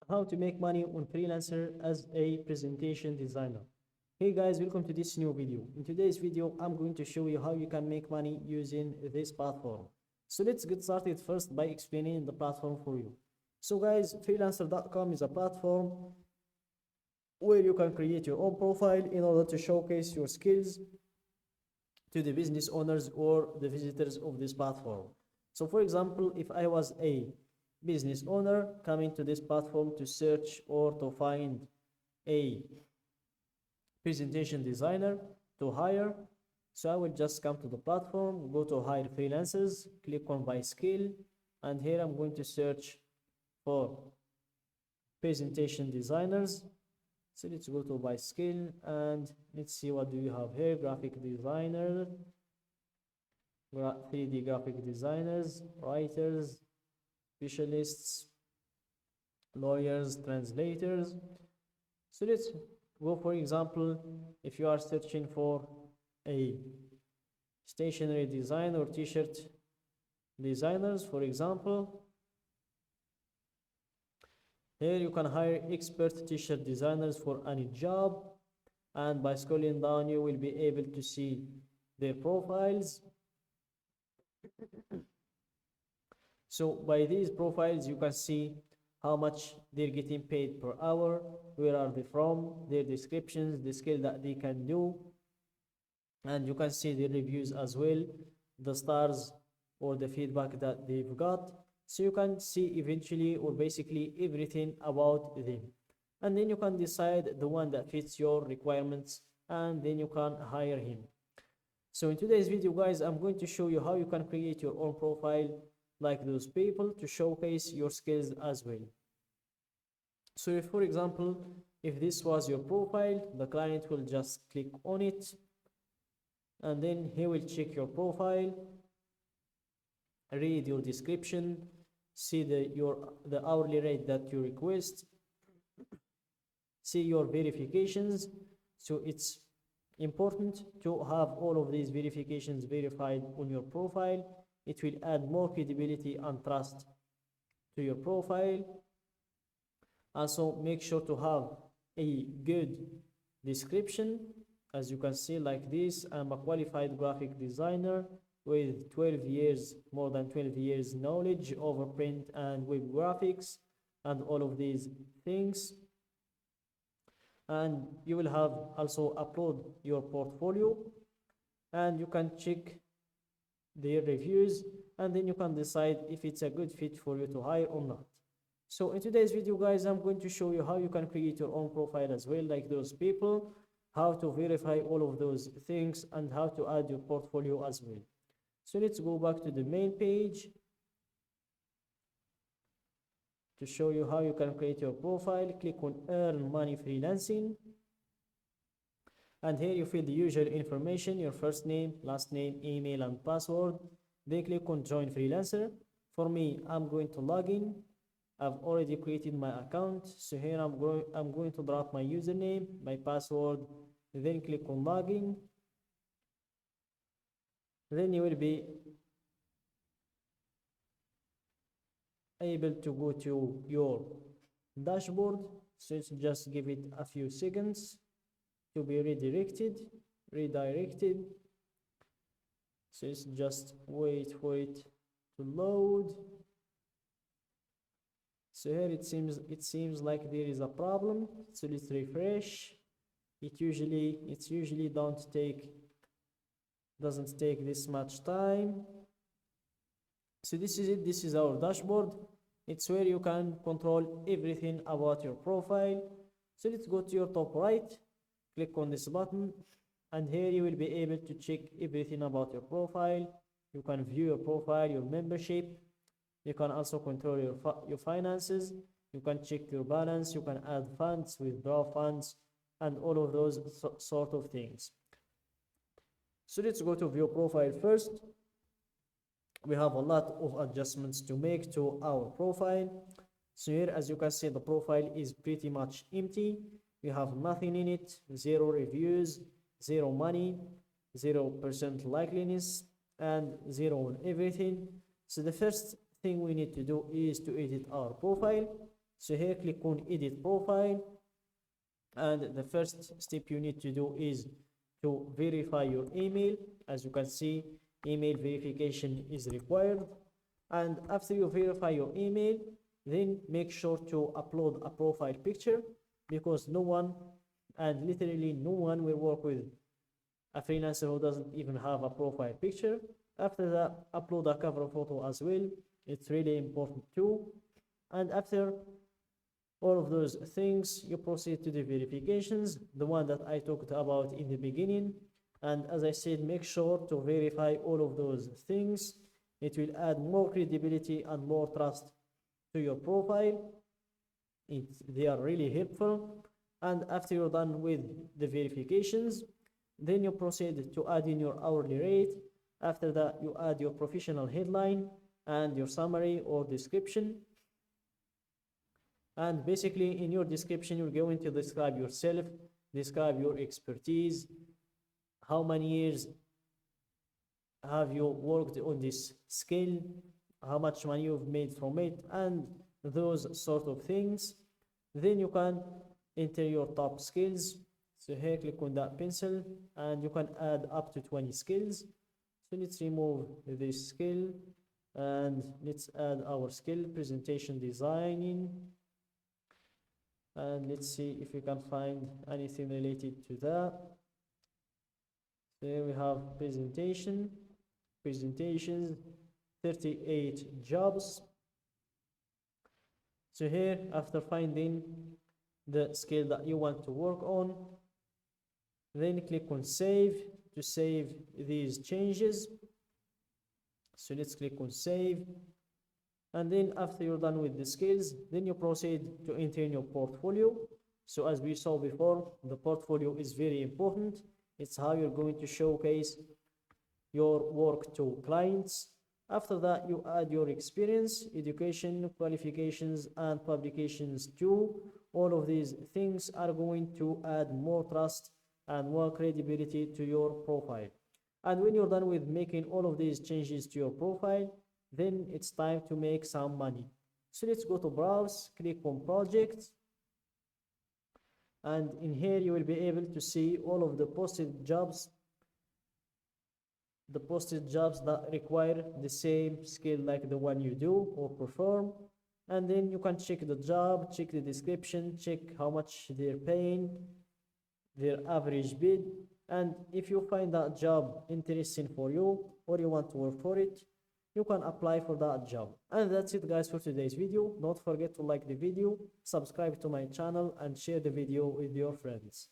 How to make money on Freelancer as a presentation designer. Hey guys, welcome to this new video. In today's video, I'm going to show you how you can make money using this platform. So let's get started first by explaining the platform for you. So guys, freelancer.com is a platform where you can create your own profile in order to showcase your skills to the business owners or the visitors of this platform. So for example, if I was a business owner coming to this platform to search or to find a presentation designer to hire, so I will just come to the platform, go to hire freelancers, click on by skill, and here I'm going to search for presentation designers. So let's go to by skill and let's see what do you have here. Graphic designer, 3D graphic designers, writers, specialists, lawyers, translators. So let's go, for example, if you are searching for a stationery design or t-shirt designers, for example, here you can hire expert t-shirt designers for any job, and by scrolling down you will be able to see their profiles. So by these profiles you can see how much they're getting paid per hour, where are they from, their descriptions, the skill that they can do, and you can see the reviews as well, the stars or the feedback that they've got. So you can see eventually or basically everything about them, and then you can decide the one that fits your requirements, and then you can hire him. So in today's video guys, I'm going to show you how you can create your own profile like those people to showcase your skills as well. So if, for example, if this was your profile, the client will just click on it and then he will check your profile, read your description, see the hourly rate that you request, see your verifications. So it's important to have all of these verifications verified on your profile. It will add more credibility and trust to your profile. Also, make sure to have a good description. As you can see like this, I'm a qualified graphic designer with 12 years, more than 12 years knowledge over print and web graphics and all of these things. And you will have also upload your portfolio, and you can check their reviews, and then you can decide if it's a good fit for you to hire or not. So in today's video guys, I'm going to show you how you can create your own profile as well like those people, how to verify all of those things, and how to add your portfolio as well. So let's go back to the main page to show you how you can create your profile. Click on earn money freelancing, and here you fill the usual information, your first name, last name, email, and password. Then click on join freelancer. For me, I'm going to log in. I've already created my account, so here I'm going to drop my username, my password, then click on login. Then you will be able to go to your dashboard. So it's just give it a few seconds to be redirected. So it's just wait for it to load. So here it seems like there is a problem. So let's refresh. It usually doesn't take this much time. So this is it. This is our dashboard. It's where you can control everything about your profile. So let's go to your top right, click on this button, and here you will be able to check everything about your profile. You can view your profile, your membership. You can also control your finances. You can check your balance. You can add funds, withdraw funds, and all of those sort of things. So let's go to view profile first. We have a lot of adjustments to make to our profile. So here, as you can see, the profile is pretty much empty. We have nothing in it, 0 reviews, 0 money, 0% likeliness, and 0 on everything. So the first thing we need to do is to edit our profile. So here click on edit profile, and the first step you need to do is to verify your email. As you can see, email verification is required. And after you verify your email, then make sure to upload a profile picture, because no one, and literally no one, will work with a freelancer who doesn't even have a profile picture. After that, upload a cover photo as well. It's really important too. And after all of those things, you proceed to the verifications, the one that I talked about in the beginning. And as I said, make sure to verify all of those things. It will add more credibility and more trust to your profile. They are really helpful. And after you're done with the verifications, then you proceed to add in your hourly rate. After that, you add your professional headline and your summary or description. And basically in your description, you're going to describe yourself, describe your expertise, how many years have you worked on this skill, how much money you've made from it, and those sort of things. Then you can enter your top skills. So here click on that pencil, and you can add up to 20 skills. So let's remove this skill, and let's add our skill, presentation designing. And let's see if we can find anything related to that. So here we have presentations, 38 jobs. So here, after finding the skill that you want to work on, then click on save to save these changes. So let's click on save. And then after you're done with the skills, then you proceed to enter in your portfolio. So as we saw before, the portfolio is very important. It's how you're going to showcase your work to clients. After that, you add your experience, education, qualifications, and publications too. All of these things are going to add more trust and more credibility to your profile. And when you're done with making all of these changes to your profile, then it's time to make some money. So let's go to browse, click on projects, and in here you will be able to see all of the posted jobs that require the same skill like the one you do or perform. And then you can check the job, check the description, check how much they're paying, their average bid, and if you find that job interesting for you or you want to work for it, you can apply for that job. And that's it guys for today's video. Don't forget to like the video, subscribe to my channel, and share the video with your friends.